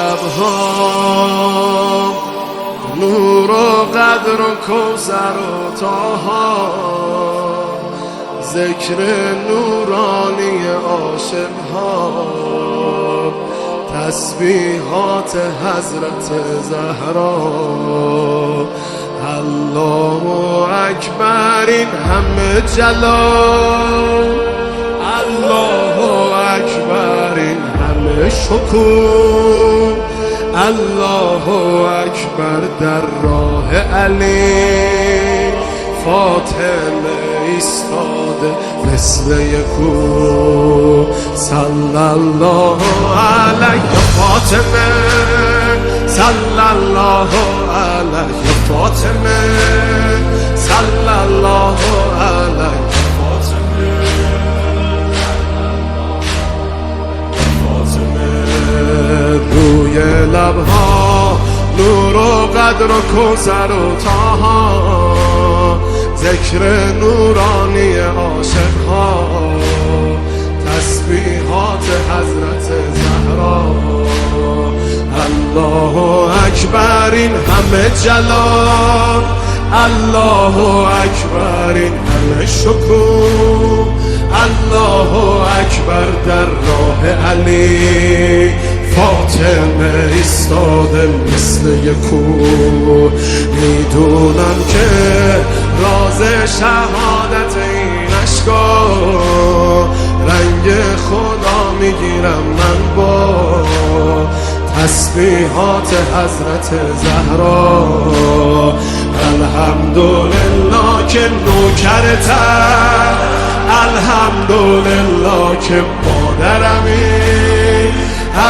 لبها نور و قدر و کوثر و طاها، ذکر نورانی عاشقها، تسبیحات حضرت زهرا. الله اکبر این همه جلال، الله اکبر این همه شکوه، الله اکبر در راه علی، فاطمه ایستاده مثل یکو. صلی الله علیه فاطمه، صلی الله علیه فاطمه، صلی الله علیه فاطمه. روی لبها نور و قدر و کوثر و طاها، ذکر نورانی عاشقها، تسبیحات حضرت زهرا. الله اکبر این همه جلال، الله اکبر این همه شکوه، الله اکبر در راه علی، فاطمه ایستاده مثل یکو. میدونم که راز شهادت این اشکا، رنگ خدا میگیرم من با تسبیحات حضرت زهرا. الحمدلله که نوکرتم، الحمدلله که مادرمی،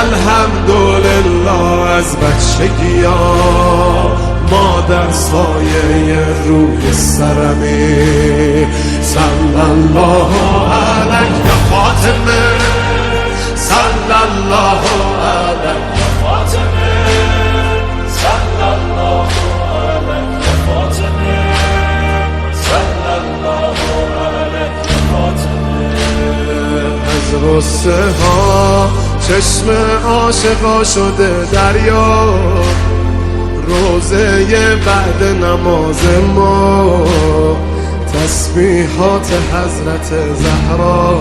الحمدلله از بچگیا مادر سایه روی سرمی. صلی الله علیه فاطمه، صلی الله علیه فاطمه، صلی الله علیه فاطمه، صلی الله علیه فاطمه. از غصه ها چشم عاشقا شده دریا، روزه بعد نماز ما تسبیحات حضرت زهرا.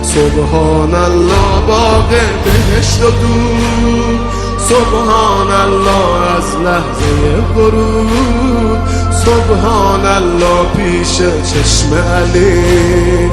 سبحان الله باغ بهشت و دور، سبحان الله از لحظه ورود، سبحان الله پیش چشم علی،